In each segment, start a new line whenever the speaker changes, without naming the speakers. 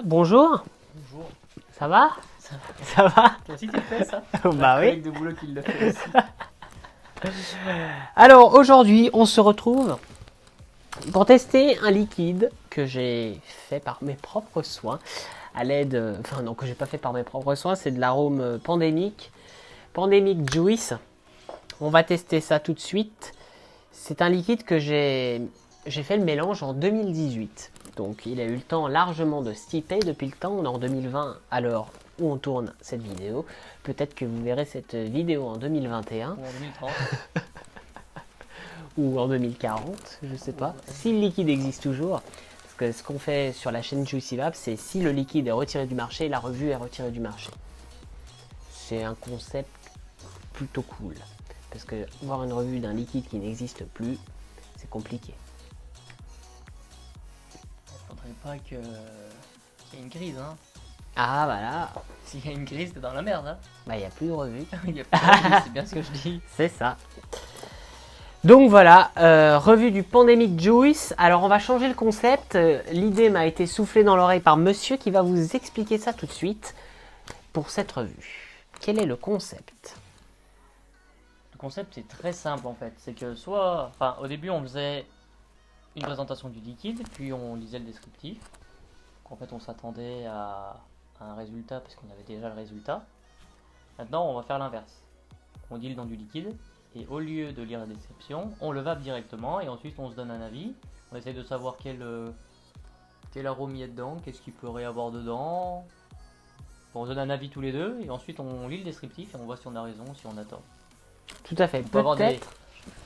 bonjour.
Bonjour.
Ça va?
Ça va.
Ça va?
Toi aussi tu le fais ça?
Bah oui.
Avec de boulot qui le fait aussi.
Alors aujourd'hui, on se retrouve pour tester un liquide que j'ai fait par mes propres soins à l'aide, enfin non, que j'ai pas fait par mes propres soins, c'est de l'arôme Pandemic Juice. On va tester ça tout de suite. C'est un liquide que j'ai fait le mélange en 2018. Donc il a eu le temps largement de stiper depuis le temps. On est en 2020 à l'heure où on tourne cette vidéo. Peut-être que vous verrez cette vidéo en 2021
Ou en 2030.
ou en 2040, je sais pas. Si le liquide existe toujours, parce que ce qu'on fait sur la chaîne Juicy Lab, c'est si le liquide est retiré du marché, la revue est retirée du marché. C'est un concept plutôt cool. Parce que voir une revue d'un liquide qui n'existe plus, c'est compliqué.
Faudrait pas qu'il y ait une crise, hein.
Ah voilà,
S'il y a une crise, t'es dans la merde, hein.
bah il n'y a plus de revue.
Il y a pas de crise, c'est bien ce que je dis.
C'est ça. Donc voilà, revue du Pandemic Juice. Alors on va changer le concept. L'idée m'a été soufflée dans l'oreille par monsieur qui va vous expliquer ça tout de suite pour cette revue. Quel est le concept?
Le concept est très simple en fait. C'est que soit. Enfin, au début, on faisait une présentation du liquide, puis on lisait le descriptif. Donc, en fait, on s'attendait à un résultat parce qu'on avait déjà le résultat. Maintenant, on va faire l'inverse. On dit le nom du liquide, et au lieu de lire la description, on le vape directement, et ensuite on se donne un avis. On essaie de savoir quel arôme il y a dedans, qu'est-ce qu'il pourrait y avoir dedans. On se donne un avis tous les deux, et ensuite on lit le descriptif, et on voit si on a raison, si on a tort.
Tout à fait.
On peut avoir des...
Peut-être.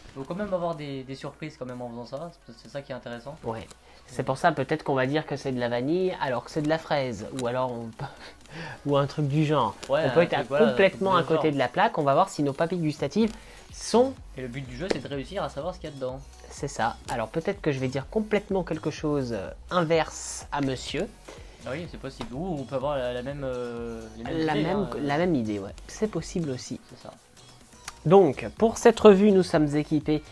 Il faut quand même avoir des surprises quand même en faisant ça, c'est ça qui est intéressant.
Ouais. C'est pour ça peut-être qu'on va dire que c'est de la vanille alors que c'est de la fraise. Ou alors ou un truc du genre.
Ouais,
on peut
un
être
truc, voilà,
complètement
un
à
truc de
côté
genre.
de la plaque. On va voir si nos papilles gustatives sont...
Et le but du jeu c'est de réussir à savoir ce qu'il y a dedans.
C'est ça. Alors peut-être que je vais dire complètement quelque chose inverse à monsieur.
Ah oui, c'est possible. Ou on peut avoir la même, les mêmes
La
idées,
même,
hein,
la même idée, ouais. C'est possible aussi.
c'est ça.
Donc, pour cette revue, nous sommes équipés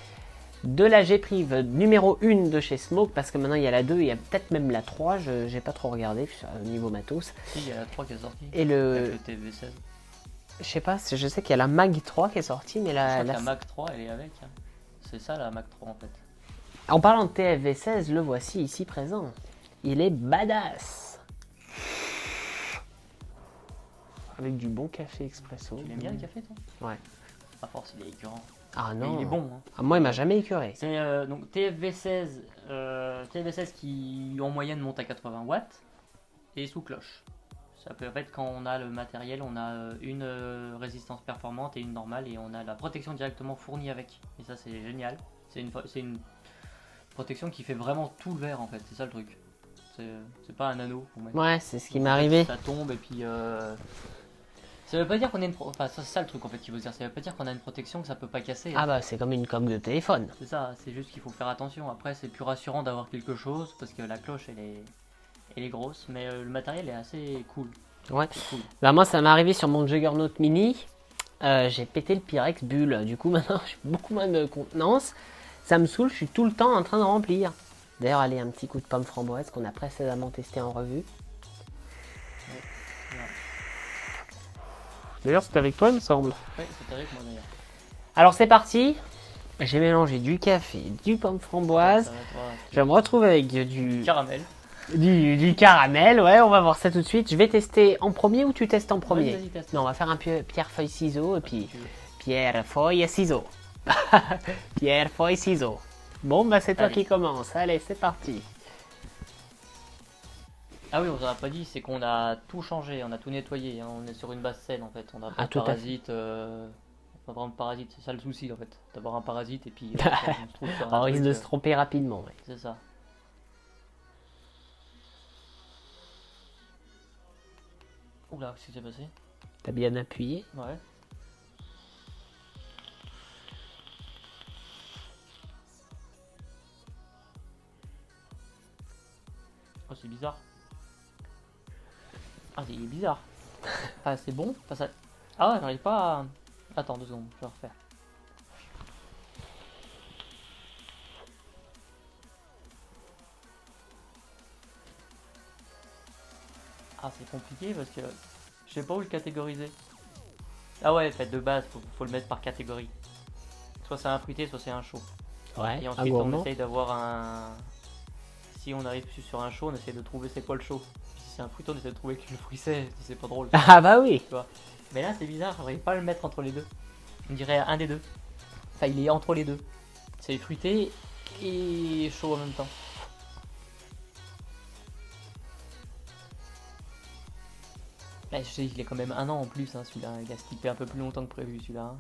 de la G-Prive numéro 1 de chez Smoke, parce que maintenant il y a la 2, il y a peut-être même la 3, je n'ai pas trop regardé au niveau matos.
Si, il y a la 3 qui est sortie.
Et
Avec
le...
le TV16.
Je sais pas, je sais qu'il y a la Mag 3 qui est sortie, mais
Je crois que
la...
la Mac 3 elle est avec. Hein. C'est ça la Mac 3 en fait.
En parlant de TFV16, le voici ici présent. Il est badass. Avec du bon café expresso.
Tu l'aimes bien le café toi?
Ouais.
À force il est écœurant.
Ah
Et
non.
il est bon. Hein.
Ah, moi il m'a jamais écœuré.
C'est donc TFV16 qui en moyenne monte à 80 watts et sous cloche. Ça peut être quand on a le matériel, on a une résistance performante et une normale et on a la protection directement fournie avec. Et ça c'est génial. C'est une protection qui fait vraiment tout le verre en fait, c'est ça le truc. C'est pas un anneau.
Ouais, c'est ce qui m'est
En fait,
arrivé.
Ça tombe et puis... Ça veut pas dire qu'on a une... Enfin c'est ça le truc en fait qu'il faut se dire. Ça veut pas dire qu'on a une protection que ça peut pas casser.
Ah bah c'est comme une coque de téléphone.
C'est ça, c'est juste qu'il faut faire attention. Après c'est plus rassurant d'avoir quelque chose parce que la cloche elle est grosse. Mais le matériel est assez cool.
Ouais.
C'est cool.
Bah moi ça m'est arrivé sur mon Juggernaut Mini. J'ai pété le Pyrex bulle. Du coup maintenant j'ai beaucoup moins de contenance. Ça me saoule, je suis tout le temps en train de remplir. D'ailleurs allez, un petit coup de pomme framboise qu'on a précédemment testé en revue. D'ailleurs c'était avec toi il me semble.
Ouais, c'était avec moi d'ailleurs.
Alors c'est parti. J'ai mélangé du café, du pomme framboise.
Ça va, toi,
Je me retrouve avec du
caramel.
Du caramel, ouais, on va voir ça tout de suite. Je vais tester en premier ou tu testes en premier?
Ouais, vas-y, teste.
Non, on va faire un pierre, feuille, ciseaux et puis
Tu veux.
pierre, feuille, ciseaux. Pierre, feuille, ciseaux. Bon, bah c'est toi
Allez.
qui commence. Allez, c'est parti.
Ah oui, on vous en a pas dit, c'est qu'on a tout changé, on a tout nettoyé. Hein. On est sur une base saine en fait. On a pas
Ah,
de
tout à fait.
parasite. Pas vraiment de parasite, c'est ça le souci en fait. D'avoir un parasite et puis on se trouve sur
On
un
risque
truc,
de se tromper rapidement. Ouais.
c'est ça. Oula, qu'est-ce qui s'est passé?
T'as bien appuyé?
Ouais. Oh, c'est bizarre. Ah, il est bizarre. Ah, c'est bon. Enfin, ça... Ah ouais, j'arrive pas à... Attends 2 secondes, je vais refaire. Ah, c'est compliqué parce que je sais pas où le catégoriser. Ah ouais, fait de base, faut le mettre par catégorie. Soit c'est un fruité, soit c'est un chaud.
Ouais,
Et
un
ensuite, on
gourmand.
essaye d'avoir un. Si on arrive sur un chaud, on essaye de trouver c'est quoi le chaud. Si c'est un fruité, on essaie de trouver que le fruit c'est pas drôle.
Ah bah oui.
Tu vois. Mais là, c'est bizarre, j'arrive pas à le mettre entre les deux. On dirait un des deux. Enfin, il est entre les deux. C'est fruité et chaud en même temps. Là, je sais qu'il est quand même un an en plus, hein, celui-là. Il a skippé un peu plus longtemps que prévu, celui-là. Hein.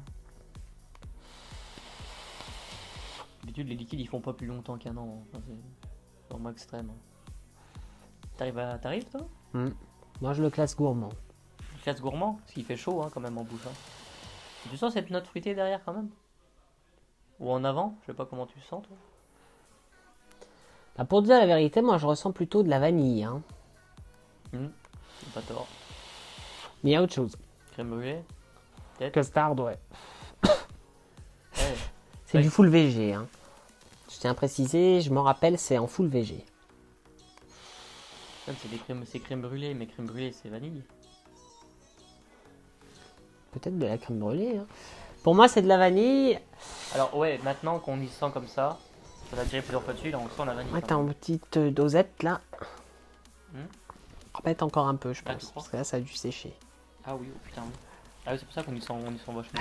D'habitude, les liquides, ils font pas plus longtemps qu'un an. Enfin, c'est vraiment extrême. T'arrives, toi?
Moi, je le classe gourmand.
Classe gourmand, parce qu'il fait chaud hein, quand même en bouche. Hein. Tu sens cette note fruitée derrière quand même? Ou en avant? Je sais pas comment tu le sens, toi.
Bah, pour dire la vérité, moi, je ressens plutôt de la vanille. Hein.
C'est pas tort.
Mais il y a autre chose.
Crème brûlée?
Custard, ouais.
Ouais.
C'est du full VG. Hein. Je tiens à préciser, je m'en rappelle, c'est en full VG.
C'est crème brûlée, mais crème brûlée c'est vanille.
Peut-être de la crème brûlée. Hein. Pour moi, c'est de la vanille.
Alors ouais, maintenant qu'on y sent comme ça va tirer plusieurs fois dessus, là on sent la vanille.
Ouais, t'as une petite dosette là.
Hmm.
On va mettre encore un peu, je
Ah,
pense.
tu crois
Parce que là, ça a dû sécher.
Ah oui, oh putain oui. Ah oui, c'est pour ça qu'on y sent vachement.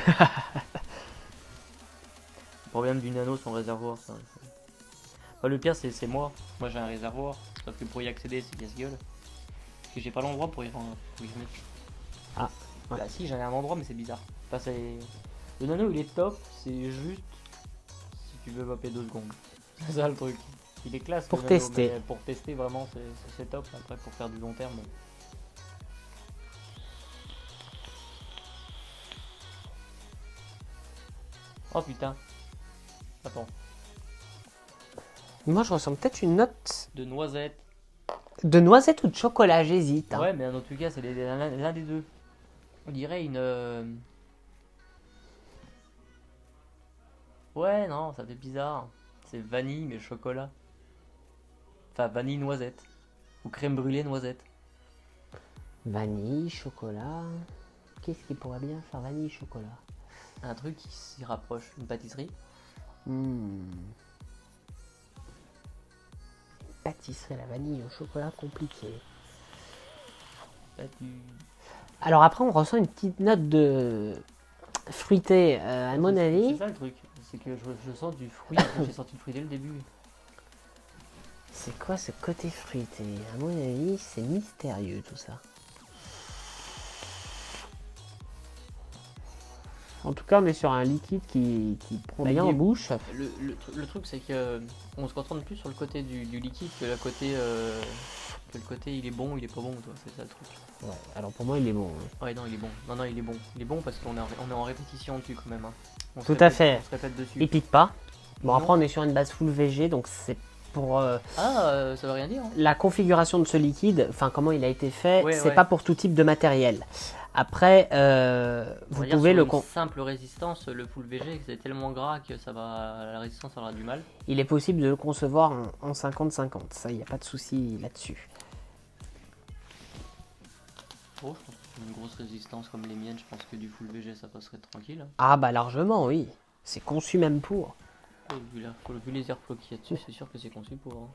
Le problème du nano, son réservoir, ça. Enfin, le pire, c'est moi. Moi, j'ai un réservoir. Sauf que pour y accéder, c'est casse-gueule. Parce que j'ai pas l'endroit pour y mettre.
Ah, ouais.
Bah si, j'avais un endroit, mais c'est bizarre. Enfin, le nano, il est top. C'est juste si tu veux vaper 2 secondes. C'est ça le truc. Il est classe.
Pour
le nano,
tester.
mais pour tester, vraiment, c'est top. Après, pour faire du long terme. Oh putain. Attends.
Moi, je ressens peut-être une note
De noisette.
de noisette ou de chocolat, j'hésite. Hein.
Ouais, mais en tout cas, c'est l'un des deux. On dirait une. Ouais, non, ça fait bizarre. C'est vanille, mais chocolat. Enfin, vanille noisette. Ou crème brûlée noisette.
Vanille, chocolat. Qu'est-ce qui pourrait bien faire vanille, chocolat?
Un truc qui s'y rapproche. Une pâtisserie.
Pâtisserie à la vanille au chocolat compliqué.
Là,
Alors après, on ressent une petite note de fruité, à mon
C'est
avis.
ça le truc. C'est que je sens du fruit. J'ai senti le fruit dès le début.
C'est quoi ce côté fruité? À mon avis, c'est mystérieux tout ça. En tout cas, on est sur un liquide qui prend
Bah,
bien
il
en
est-
bouche.
Le truc, c'est que on se concentre plus sur le côté du liquide que le côté il est bon, il est pas bon, toi. C'est ça le truc.
Ouais, alors pour moi, il est bon. Hein.
Ouais, non, il est bon. Non, il est bon. Il est bon parce qu'on est en répétition dessus quand même. Hein.
Tout à fait.
On se répète dessus.
Il pique pas. Bon,
Non.
après, on est sur une base full VG, donc c'est pour
Ça veut rien dire. Hein.
la configuration de ce liquide, enfin comment il a été fait,
Ouais,
c'est
ouais.
pas pour tout type de matériel. Après,
On
vous
va dire
pouvez
sur
le
une simple résistance, le full VG, c'est tellement gras que la résistance aura du mal.
il est possible de le concevoir en 50-50, ça, il n'y a pas de souci là-dessus.
Oh, je pense que c'est une grosse résistance comme les miennes, je pense que du full VG ça passerait tranquille. Hein.
Ah bah largement, oui. C'est conçu même pour.
Oh, vu les airflows qu'il y a dessus, c'est sûr que c'est conçu pour. Hein.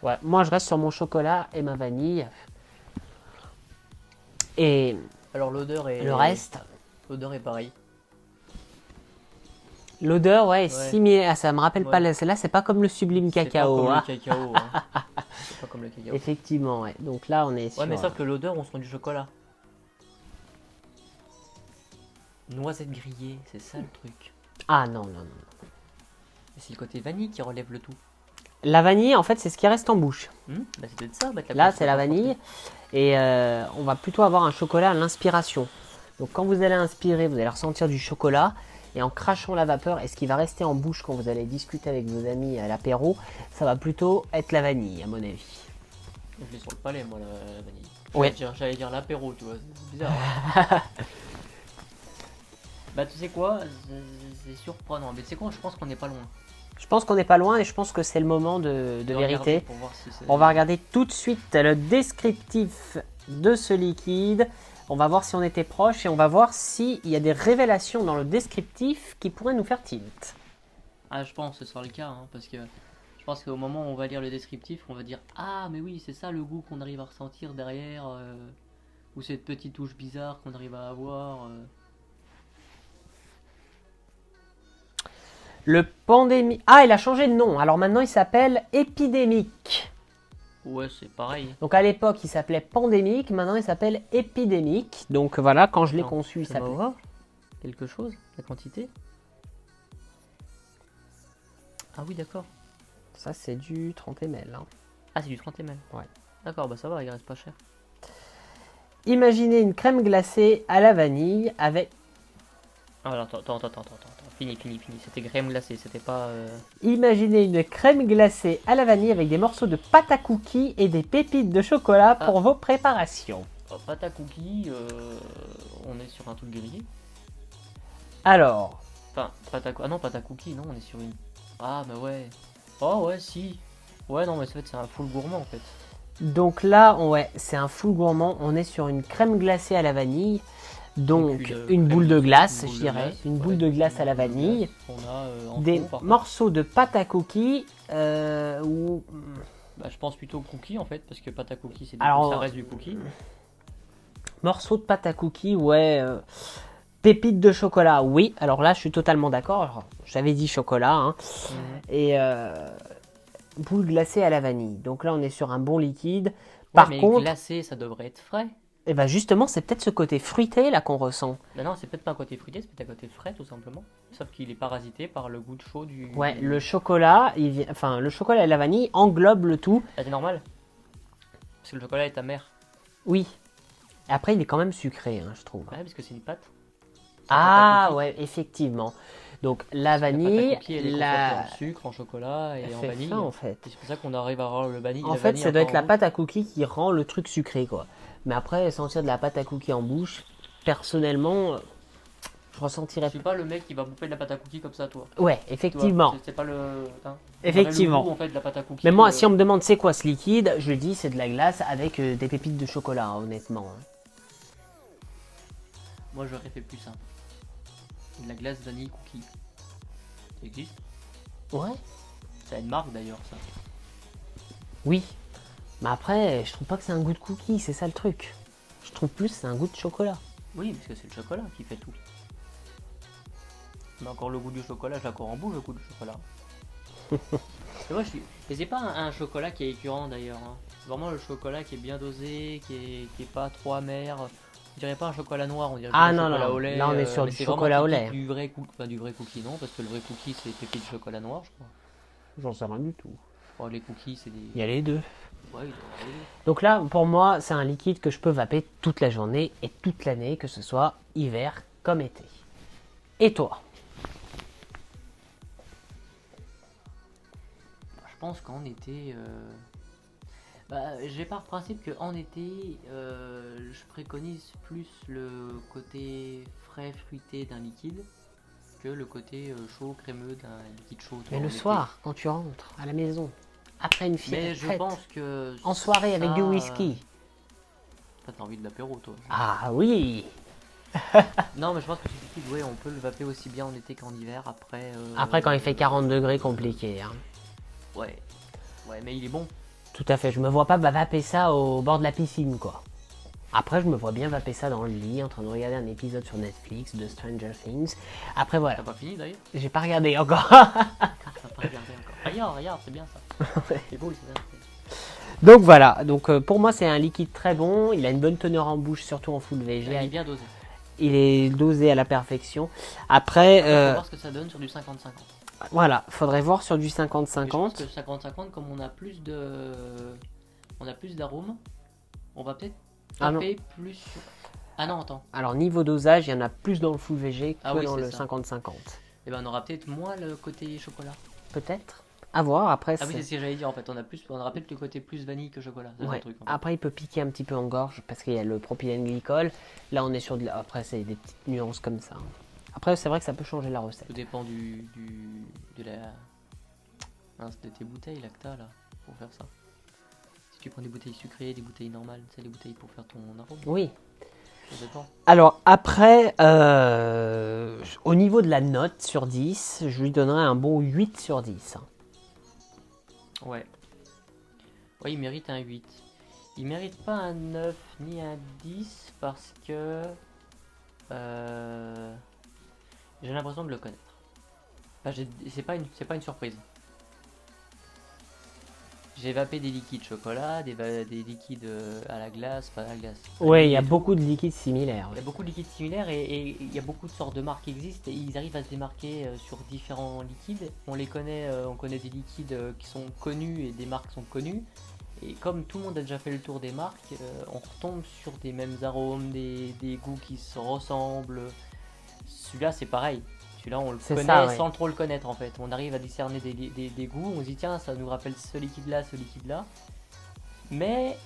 Ouais, moi je reste sur mon chocolat et ma vanille. Et
Alors l'odeur est.
le reste,
L'odeur est pareille.
l'odeur, ouais, est
Ouais.
similaire. Ah, ça me rappelle
Ouais.
pas, celle-là, c'est pas comme le sublime cacao.
C'est pas
Hein.
comme le cacao. Hein. C'est pas comme le cacao.
Effectivement, ouais. Donc là, on est sur.
Ouais, mais sauf que l'odeur, on sent du chocolat. Noisette grillée, c'est ça le truc.
Ah non, non, non.
C'est le côté vanille qui relève le tout.
La vanille, en fait, c'est ce qui reste en bouche.
Bah c'est peut-être ça.
Là, c'est la vanille. Et on va plutôt avoir un chocolat à l'inspiration. Donc quand vous allez inspirer, vous allez ressentir du chocolat. Et en crachant la vapeur, et ce qui va rester en bouche quand vous allez discuter avec vos amis à l'apéro, ça va plutôt être la vanille, à mon avis.
Je l'ai sur le palais, moi, la vanille.
Ouais.
J'allais dire l'apéro, tu vois. C'est bizarre. Bah, tu sais quoi? C'est surprenant. Mais tu sais quoi? Je pense qu'on n'est pas loin.
Je pense qu'on n'est pas loin et je pense que c'est le moment de vérité. On va regarder tout de suite le descriptif de ce liquide. On va voir si on était proche et on va voir s'il y a des révélations dans le descriptif qui pourraient nous faire tilt.
Ah, je pense que ce sera le cas, hein, parce que je pense qu'au moment où on va lire le descriptif, on va dire ah, mais oui, c'est ça le goût qu'on arrive à ressentir derrière, ou cette petite touche bizarre qu'on arrive à avoir.
Le pandémie. Ah, il a changé de nom. Alors maintenant, il s'appelle Épidémique.
Ouais, c'est pareil.
Donc à l'époque, il s'appelait Pandémique. Maintenant, il s'appelle Épidémique. Donc voilà, quand je l'ai conçu, il
ça va
s'appelait.
voir quelque chose, la quantité. Ah oui, d'accord.
Ça, c'est du 30 ml. Hein.
Ah, c'est du 30 ml.
Ouais.
D'accord, bah ça va, il reste pas cher.
Imaginez une crème glacée à la vanille avec.
Ah, alors, attends. Fini. C'était crème glacée, c'était pas.
Imaginez une crème glacée à la vanille avec des morceaux de pâte à cookies et des pépites de chocolat pour vos préparations.
Oh, pâte à cookies, on est sur un truc grillé.
Alors.
Enfin, pâte à cookies, non, on est sur une. Ah, bah ouais. Oh, ouais, si. Ouais, non, mais en fait, c'est un full gourmand en fait.
Donc là, ouais, c'est un full gourmand. On est sur une crème glacée à la vanille. Donc une boule de glace, je dirais. Une boule de glace à la vanille.
On a
des morceaux de pâte à cookies. Ou...
Bah, je pense plutôt cookies en fait, parce que pâte à cookies, c'est
alors,
ça reste du cookie.
Morceaux de pâte à cookies, ouais. Pépites de chocolat, oui. Alors là, je suis totalement d'accord. J'avais dit chocolat. Hein. Et boule glacée à la vanille. Donc là, on est sur un bon liquide. Par contre,
glacé, ça devrait être frais.
Et bien justement, c'est peut-être ce côté fruité là qu'on ressent.
Non, c'est peut-être pas un côté fruité, c'est peut-être un côté frais tout simplement. Sauf qu'il est parasité par le goût de chaud du.
Ouais, le chocolat, le chocolat et la vanille englobent le tout.
Ah, c'est normal. Parce que le chocolat est amer.
Oui. Après, il est quand même sucré, hein, je trouve.
Ouais, parce que c'est une pâte.
Ah ouais, effectivement. Donc la vanille,
la en sucre, en chocolat et en vanille.
Ça, en fait.
C'est pour ça qu'on arrive à avoir le vanille.
En fait, ça doit être la pâte à cookies qui rend le truc sucré, quoi. Mais après, sentir de la pâte à cookies en bouche, personnellement, je ressentirais.
Je suis pas le mec qui va bouffer de la pâte à cookies comme ça, toi.
Ouais, effectivement.
C'est pas le.
Effectivement.
Le goût, en fait, de la pâte à cookies.
Mais moi, si on me demande c'est quoi ce liquide, je dis c'est de la glace avec des pépites de chocolat, hein, honnêtement. Hein.
Moi, j'aurais fait plus simple. De la glace vanille cookie. Ça existe?
Ouais.
Ça a une marque d'ailleurs, ça.
Oui. Mais après, je trouve pas que c'est un goût de cookie, c'est ça le truc. Je trouve plus c'est un goût de chocolat.
Oui, parce que c'est le chocolat qui fait tout. Mais encore le goût du chocolat, je l'ai encore en bouche, le goût du chocolat. Et moi, Et c'est pas un chocolat qui est écœurant d'ailleurs. Hein. C'est vraiment le chocolat qui est bien dosé, qui est pas trop amer. On dirait pas un chocolat noir, on dirait
un
chocolat
non.
au lait.
Là, on est sur du chocolat au lait.
Du vrai cookie, non, parce que le vrai cookie, c'est pépites de chocolat noir, je crois.
J'en sais rien du tout.
Oh, les cookies, c'est des.
Il y a les deux.
Ouais,
donc là, pour moi, c'est un liquide que je peux vaper toute la journée et toute l'année, que ce soit hiver comme été. Et toi?
Je pense qu'en été, j'ai par principe qu'en été, je préconise plus le côté frais fruité d'un liquide que le côté chaud crémeux d'un liquide chaud.
Mais le soir, quand tu rentres à la maison, après une fête,
mais je pense que
en soirée avec du whisky.
T'as envie de l'apéro, toi.
Ah oui.
Non, mais je pense que ce liquide, ouais, on peut le vaper aussi bien en été qu'en hiver.
Après, quand il fait 40 degrés, compliqué. Hein.
Ouais, mais il est bon.
Tout à fait. Je me vois pas vaper ça au bord de la piscine, quoi. Après, je me vois bien vaper ça dans le lit, en train de regarder un épisode sur Netflix de Stranger Things. Après, voilà.
T'as pas fini d'ailleurs?
J'ai pas regardé encore.
T'as pas regardé encore. Regarde, c'est bien ça. C'est cool, c'est bien.
Donc voilà. Donc pour moi, c'est un liquide très bon. Il a une bonne teneur en bouche, surtout en full VG.
Il est bien dosé.
Il est dosé à la perfection. Après,
on va voir ce que ça donne sur du 50-50.
Voilà, faudrait voir sur du 50-50.
Je pense que 50-50, comme on a plus d'arômes, on va peut-être taper plus. Ah non, attends.
Alors niveau dosage, il y en a plus dans le full VG que dans le 50-50.
Et ben on aura peut-être moins le côté chocolat.
Peut-être. À voir après.
Ah oui, c'est ce que j'allais dire en fait. On aura peut-être le côté plus vanille que chocolat.
Ouais.
Le truc, en fait.
Après, il peut piquer un petit peu en gorge parce qu'il y a le propylène glycol. Là, on est sur après, c'est des petites nuances comme ça. Après, c'est vrai que ça peut changer la recette.
Tout dépend de hein, c'est de tes bouteilles là que t'as là pour faire ça. Si tu prends des bouteilles sucrées, des bouteilles normales, c'est les bouteilles pour faire ton arôme.
Oui.
Ça dépend.
Alors après, au niveau de la note sur 10, je lui donnerais un bon 8 sur 10.
Ouais. Ouais, il mérite un 8. Il mérite pas un 9 ni un 10 parce que j'ai l'impression de le connaître. Enfin, c'est pas une surprise. J'ai vapé des liquides chocolat, des liquides à la glace, pas à la glace.
Oui, il y a
Et tout.
beaucoup de liquides similaires.
Il y a beaucoup de liquides similaires et il y a beaucoup de sortes de marques qui existent et ils arrivent à se démarquer sur différents liquides. On connaît des liquides qui sont connus et des marques qui sont connues. Et comme tout le monde a déjà fait le tour des marques, on retombe sur des mêmes arômes, des goûts qui se ressemblent. Celui-là c'est pareil. Celui-là on le
C'est
connaît
ça, ouais.
sans trop le connaître en fait. On arrive à discerner des goûts, on se dit tiens ça nous rappelle ce liquide-là, ce liquide-là. Mais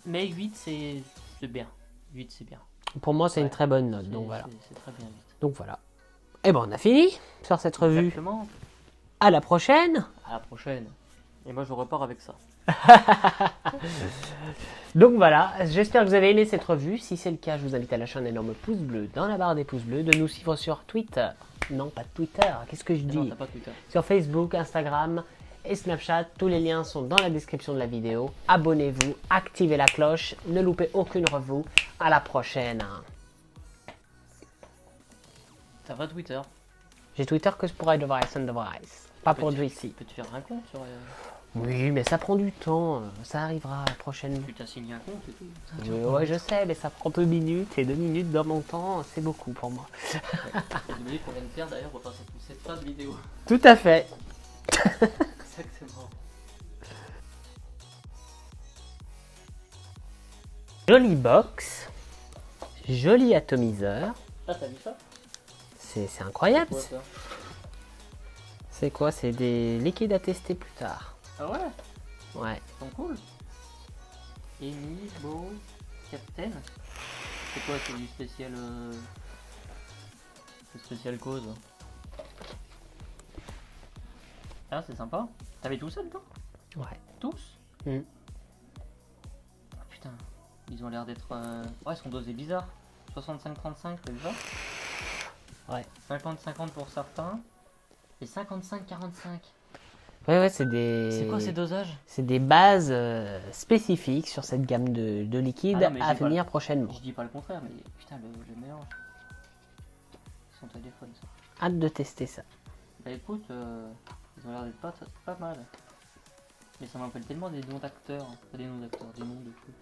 8 c'est bien. 8 c'est bien.
Pour moi, c'est
Ouais.
une très bonne note.
C'est-
Donc voilà.
C'est très bien 8.
Donc voilà. Et ben on a fini sur cette revue.
Exactement.
À la prochaine.
À la prochaine. Et moi je repars avec ça.
Donc voilà, j'espère que vous avez aimé cette revue. Si c'est le cas, je vous invite à lâcher un énorme pouce bleu dans la barre des pouces bleus, de nous suivre sur Twitter. Non, pas Twitter. Qu'est-ce que je
Non,
dis?
t'as pas Twitter.
Sur Facebook, Instagram et Snapchat. Tous les liens sont dans la description de la vidéo. Abonnez-vous, activez la cloche, ne loupez aucune revue. À la prochaine.
T'as pas Twitter.
J'ai Twitter que pour iDevice and Device. Pas pour JC.
Tu peux te faire un compte sur.
Oui, mais ça prend du temps. Ça arrivera prochainement.
Tu t'as signé un compte et tout.
Ouais, je sais, mais ça prend 2 minutes. Et 2 minutes dans mon temps, c'est beaucoup pour moi.
J'ai oublié qu'on vient de faire d'ailleurs, on va passer cette fin de vidéo.
Tout à fait.
Exactement.
Jolie box. Joli atomiseur.
Ah, t'as vu ça?
C'est incroyable.
Quoi ça?
C'est quoi? C'est des liquides à tester plus tard.
Ah ouais?
Ouais.
Ils sont cool. Amy, Beau, Captain. C'est quoi? C'est du spécial. C'est spécial cause. Ah, c'est sympa. T'avais tout ça dedans?
Ouais.
Tous?
Mm.
Ah, putain, ils ont l'air d'être. Ouais, ils sont dosés bizarres. 65-35, t'as vu ça?
Ouais.
50-50 pour certains. Et 55-45.
Ouais, c'est des.
C'est quoi ces dosages?
C'est des bases spécifiques sur cette gamme de liquides
Ah non, mais
à
j'ai pas
venir
le-
prochainement.
Je dis pas le contraire, mais putain, le mélange. Son téléphone, ça.
Hâte de tester ça.
Bah écoute, ils ont l'air d'être pas mal. Mais ça m'appelle tellement des noms d'acteurs. Pas des noms d'acteurs, des noms de trucs.